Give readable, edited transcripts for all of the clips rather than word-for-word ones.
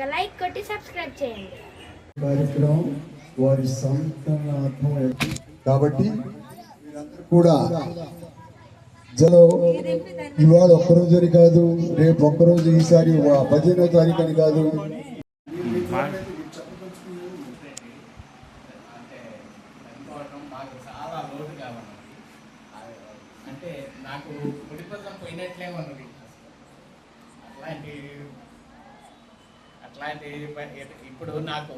ఒక లైక్ కొట్టి సబ్స్క్రైబ్ చేయండి. కార్యక్రమం వారి సంతానాత్మ కాబట్టి మీరందరూ కూడా జలో ఇవాళ ఒక్కరోజు కాదు, రేపు ఒక్కరోజు, ఈసారి 15వ తారీఖు అని కాదు. అంటే నాకు కుడిపదం పోయినట్లే ఉన్నది. అట్లాంటి ఇప్పుడు నాకు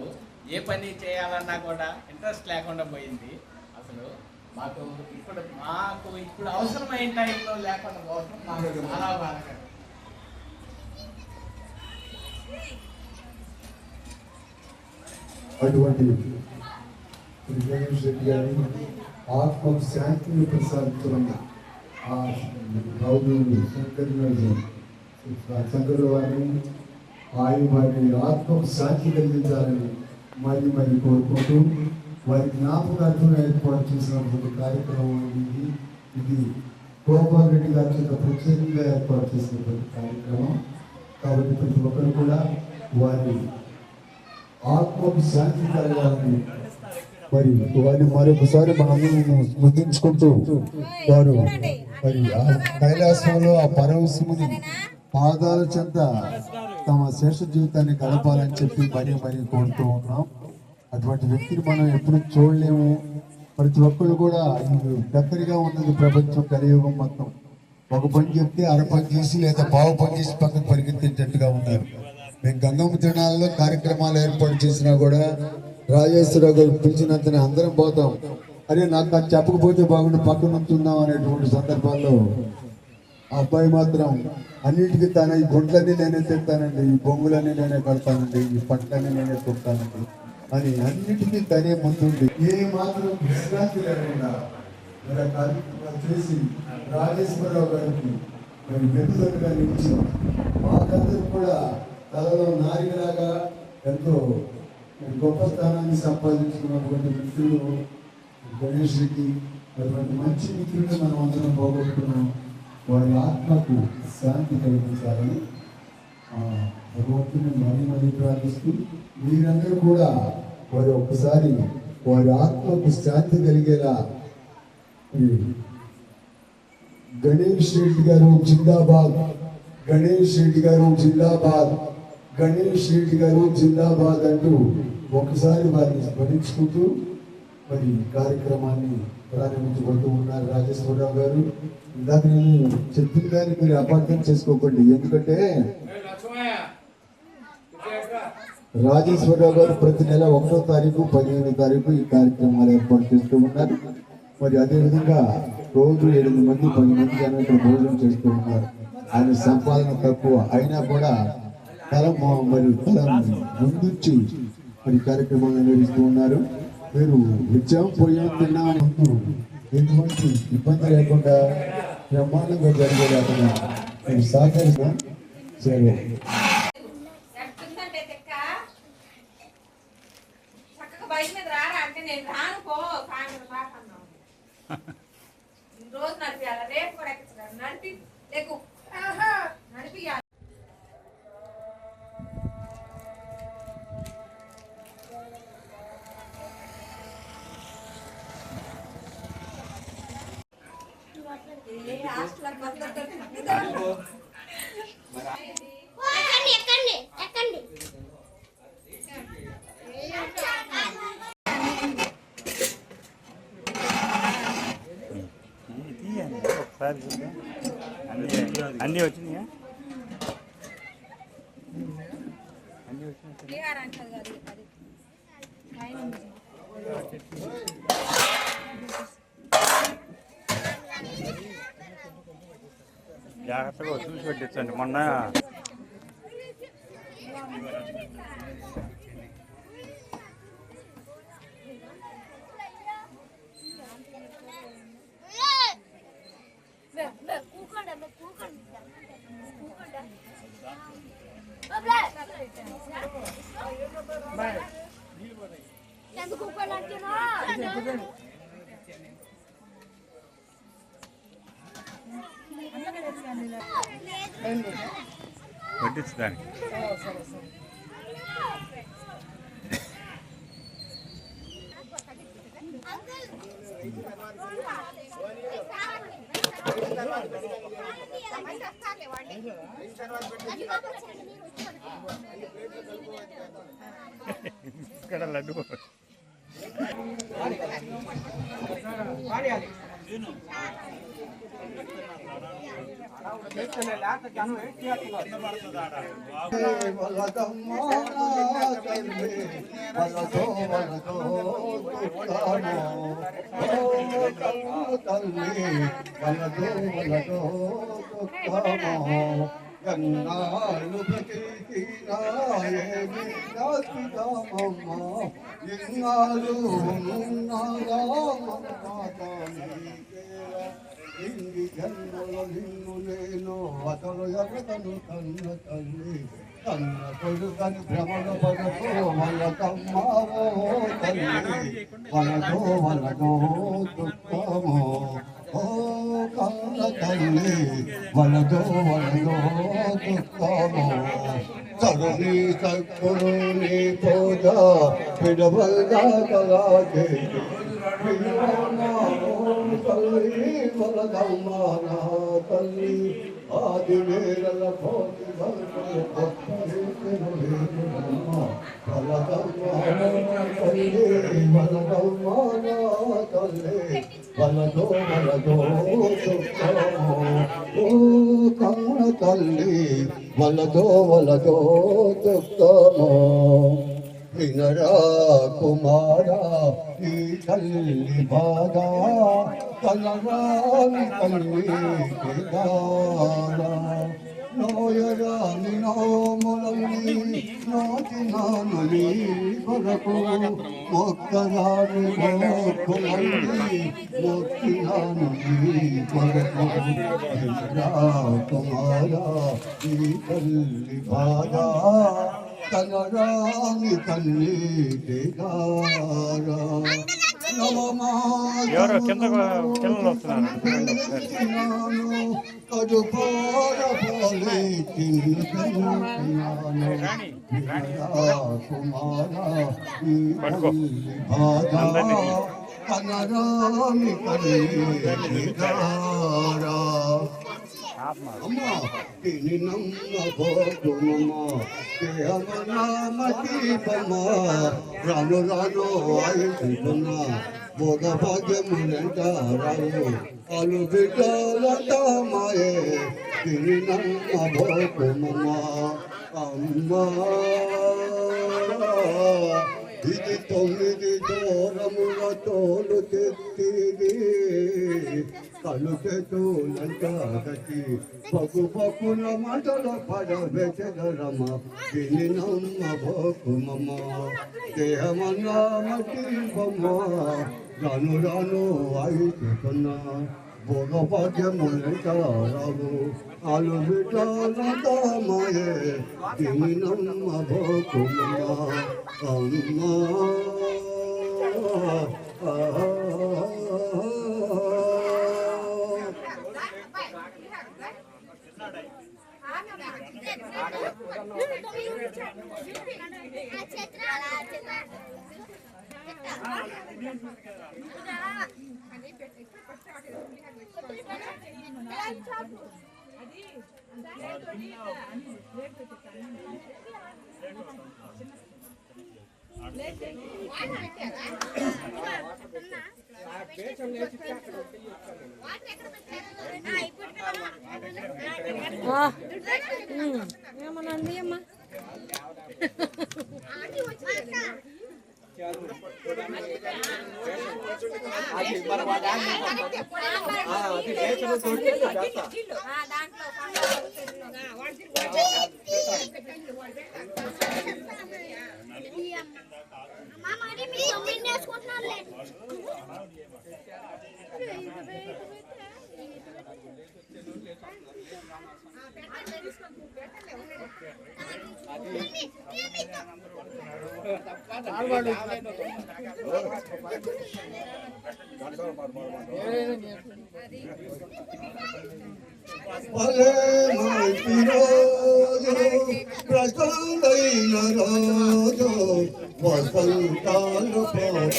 ఏ పని చేయాలన్నా కూడా ఇంట్రెస్ట్ లేకుండా పోయింది. అసలు మాకు ఇప్పుడు అవసరమైన టైంలో లేకుండా పోవడం మాకు చాలా బాధకరం. అటువంటి రెడ్డి గారి ఆత్మ శాంతిని ప్రసాదిస్తున్న శంకరుల వారిని వారి ఆత్మ శాంతి కలిగించాలని మరి కోరుకుంటూ వారి జ్ఞాపకార్థం ఏర్పాటు చేసినటువంటి కార్యక్రమం ఇది గోపాల్ రెడ్డి గారి చేత ప్రత్యేకంగా ఏర్పాటు చేసినటువంటి కార్యక్రమం. కాబట్టి ప్రతి ఒక్కరు కూడా వారి ఆత్మకు శాంతి కలగాలని మరి వారిని మరొకసారి మనం స్మృతించుకుంటూ వారు మరి కైలాసంలో ఆ పరమశివుని పాదాల చెంత తమ శేష జీవితాన్ని గడపాలని చెప్పి మరీ కోరుతూ ఉన్నాం. అటువంటి వ్యక్తిని మనం ఎప్పుడు చూడలేము. ప్రతి ఒక్కరు కూడా దగ్గరగా ఉన్నది ప్రపంచం, కలియుగం మొత్తం. ఒక పని చెప్తే అర పని చేసి లేదా పావు పని చేసి పక్కన పరిగెత్తేటట్టుగా ఉన్నారు. మేము గంగమ్మ తిరణాలలో కార్యక్రమాలు ఏర్పాటు చేసినా కూడా రాజేశ్వరరావు గారు పిలిచినంతనే అందరం పోతాం. అరే నాకు అది చెప్పకపోతే బాగుండి పక్కన ఉంచుందాం అనేటువంటి సందర్భాల్లో ఆ అబ్బాయి మాత్రం అన్నింటికి ఈ గుంట్లన్నీ నేనే తింటానండి, ఈ బొంగులన్నీ నేనే కడతానండి, ఈ పట్లన్నీ నేనే కొడతానండి అని అన్నిటికీ తనే ముందుండి ఏ మాత్రం విశ్రాంతి లేకుండా కార్యక్రమాలు చేసి రాజేశ్వరరావు గారికి మరి వెతులుగా నిలిచి మాకందరూ కూడా తలలో నారికలాగా ఎంతో గొప్ప స్థానాన్ని సంపాదించుకున్నటువంటి మిత్రుడు గణేష్కి అటువంటి మంచి మిత్రుడిని మనం అందరం పోగొట్టుకున్నాం. వారి ఆత్మకు శాంతి కలిగించాలని భగవంతుని మరీ ప్రార్థిస్తూ మీరందరూ కూడా వారి ఒక్కసారి వారి ఆత్మకు శాంతి కలిగేలా గణేష్ రెడ్డి గారు జిందాబాద్, గణేష్ రెడ్డి గారు జిందాబాద్, గణేష్ రెడ్డి గారు జిందాబాద్ అంటూ ఒకసారి వారిని స్మరించుకుంటూ మరి కార్యక్రమాన్ని ప్రారంభించబడుతూ ఉన్నారు. రాజేశ్వరరావు గారు ఇందాక నేను చెప్పిన కానీ మీరు అపార్థం చేసుకోకండి. ఎందుకంటే రాజేశ్వరరావు గారు ప్రతి నెల 1వ తారీఖు 15వ తారీఖు ఈ కార్యక్రమాలు ఏర్పాటు చేస్తూ ఉన్నారు. మరి అదేవిధంగా రోజు 8 మంది 10 మంది జనం ఇక్కడ భోజనం చేస్తూ ఉన్నారు. ఆయన సంపాదన తక్కువ అయినా కూడా తలం ముందుంచి మరి కార్యక్రమాలు నిర్వహిస్తూ ఉన్నారు. మీరు వచ్చాం పోయాం తిన్నామని ఎటువంటి ఇబ్బంది లేకుండా బ్రహ్మాండంగా జరిగేలాగా మీరు సహకరిస్తాం. సరే రోజు నడిపియాల, రేపు కూడా నడిపి నడిపియాలి. అన్నీ వచ్చినాయా? జాగ్రత్తగా చూసి పెట్టించండి. మొన్న పెట్టించడానికి ఇక్కడ లడ్డు ఎన్నాళ్ళు బ్రతికినాయేమి రాసిదామమ్మ ఎన్నాళ్ళు ఉన్నారా ఇంగి జన్మలో నిన్ను నేను అతను ఎగతను కన్న తల్లి కన్న కొడుకని భ్రమణ పడతో వలకమ్మావో తల్లి వలదో దుఃఖమో ఓ కన్న తల్లి వలదో దుఃఖమో తరుణి తక్కుడు నీ పూజ పిడవల్గా కలాగే తల్లి వలదమ్మ నా తల్లి ఆది నేరల పోతి వలదమ్మ తల్లి వలదమ్మ నా తల్లి వలదో ఓ కన్న తల్లి వలదో దుఃఖమో వినరా కుమారా ఈ తల్లి బాధ కలరాని తల్లి నోయరాని నోములని నాటినానని కొరకు మొక్కరాని మోక్కులని మొక్కినానని కొరకు వినరా కుమారా ఈ తల్లి బాధ కలరాని తల్లి ఎవరో కింద పిల్లలు వస్తున్నారు కలరాని తల్లి అమ్మా తిని నమ్మబోతుమమ్మా దేహమనామతీపమ్మా రాను రాను ఆయుతున్నా భోగ భాగ్యములంటారావు అలు బిడ్డలంటామాయే తిని నమ్మబోతుమమ్మా అమ్మా ఇది 9 దూరముల తోలు తెత్తిది కలుకే తోలంటాగతి పగుపకుల మంటల పడబెచ్చగరమ తిని నమ్మబోకుమమ్మ దేహమన్నా మట్టిపమ్మ రాను రాను ఆయుతున్నా భోగ భాగ్యములంటారావు అలు బిడ్డలంటామాయే తిని నమ్మబోకుమమ్మ అమ్మా ఏమన్నా అంది అమ్మా భలే మంచి రోజు ప్రసన్నైన రోజు వసంతాలు పోతే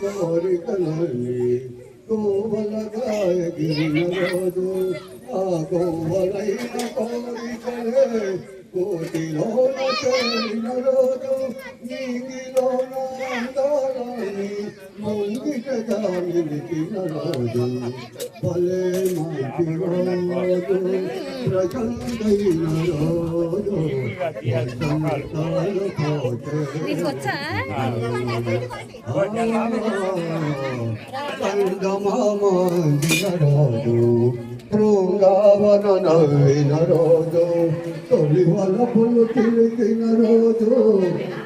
కోరికలన్నీ కోవలగాయ గిరినరోజు ఆ కోవలైన కోరికలే కోటిలోన చేరిన రోజు నీగిలోన అందాలని ముంగిట నిలిచిన రోజు భలే మంచి రోజు ప్రశాంతైన రోజు కందమామందిన రోజు బృందావన నవ్విన రోజు తొలి వలపులు తిరిగిన రోజు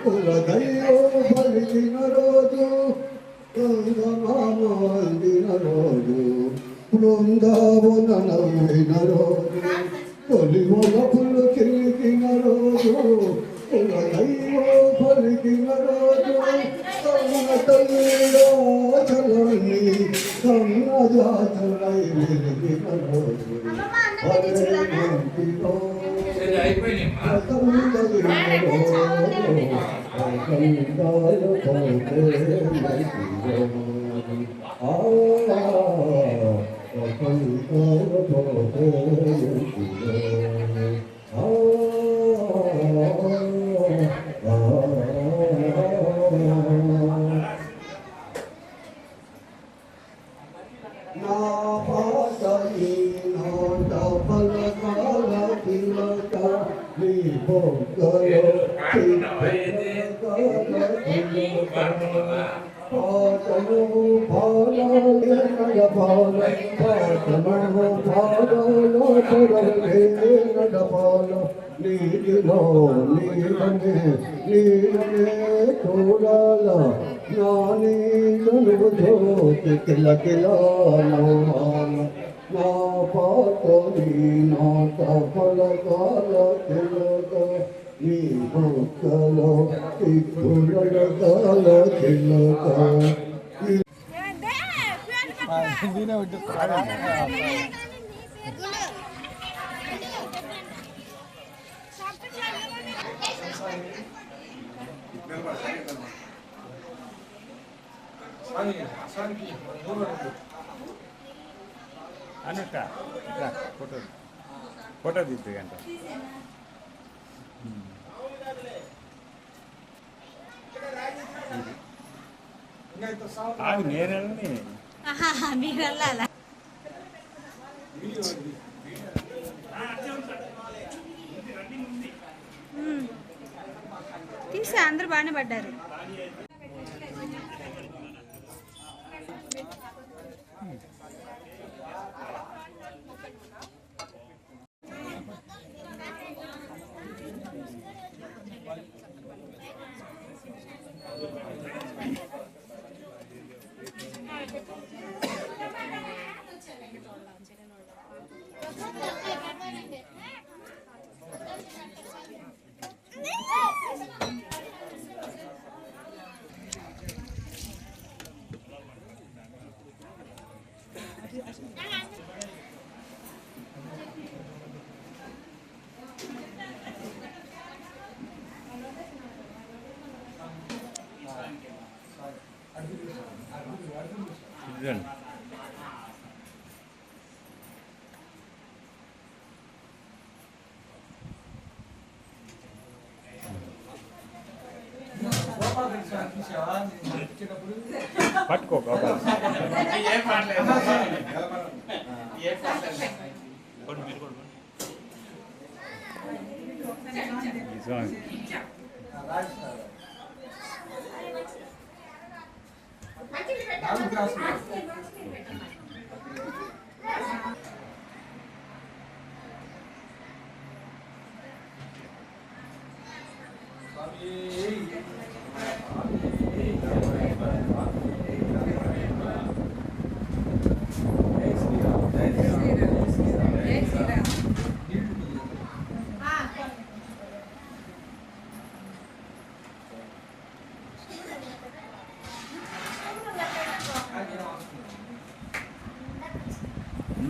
కులదయ్యో పలికిన రోజు కందమామందిన రోజు బృందావన నవ్విన రోజు తొలి వలపులు తిరిగిన రోజు కులదయ్యో పలికిన రోజు కన్న తల్లిలో చలని కన్న జాతరై వెలిగిన రోజు నా పాటని నోట పలకాల తిలక నీ బొగ్గలో పాటను పాల పాటను పాలలో పొరలే నడపాల నీటిలో నీలనే నీలనే చూడాల నా నీళ్ళు ధోతి కిలకిలా నా పాటని నాట పలకాల తిలక నీ బొక్కలో తిక్కులగాల తిలక అనుక ఫోటో ఫోటో దిద్దు గంట ఆగు నేనని మీరు వెళ్ళాలా తీసి అందరూ బాగానే పడ్డారు. ఇదండి పట్టుకో ఏ పాటలేదు ఏ పాటలేదు ఈ సాంగ్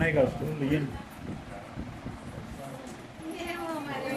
ఉన్నాయి కదా స్కూల్ ఇవ్వండి. ఏమో మరి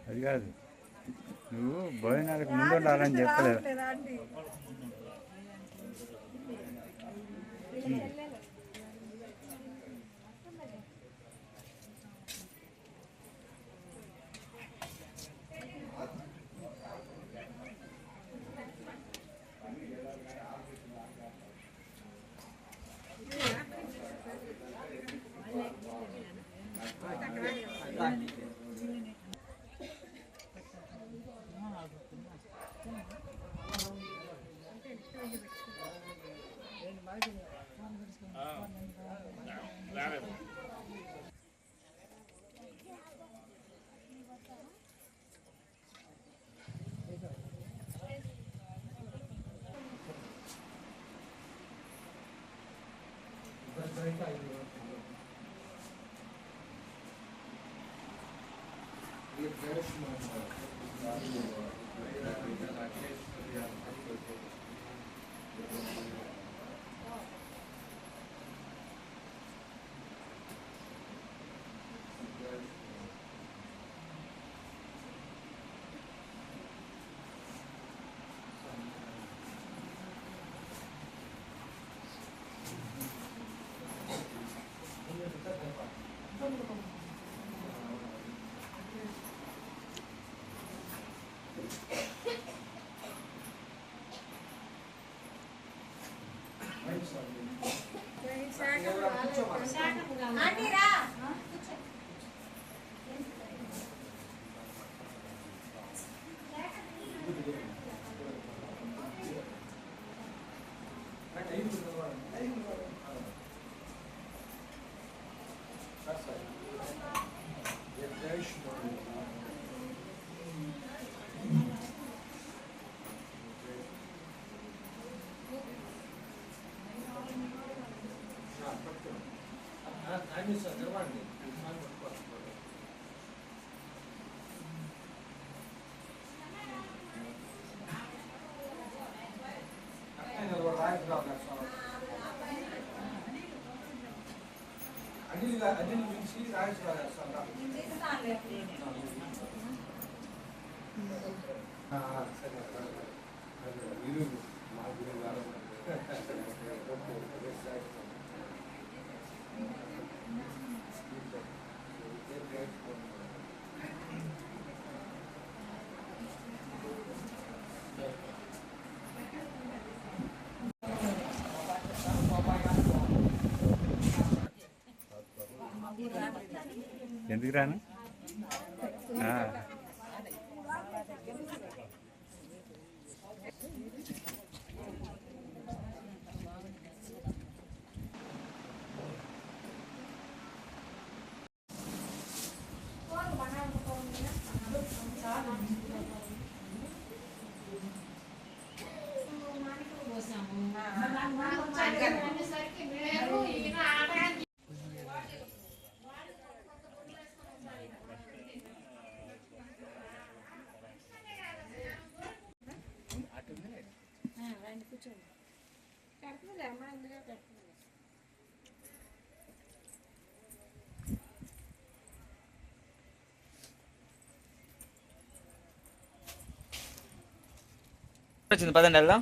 అది కాదు, నువ్వు భోజనాలకు ముందు ఉండాలని చెప్పలేదు. ఎందుకు రాను? వచ్చింది పదండి వెళ్దాం.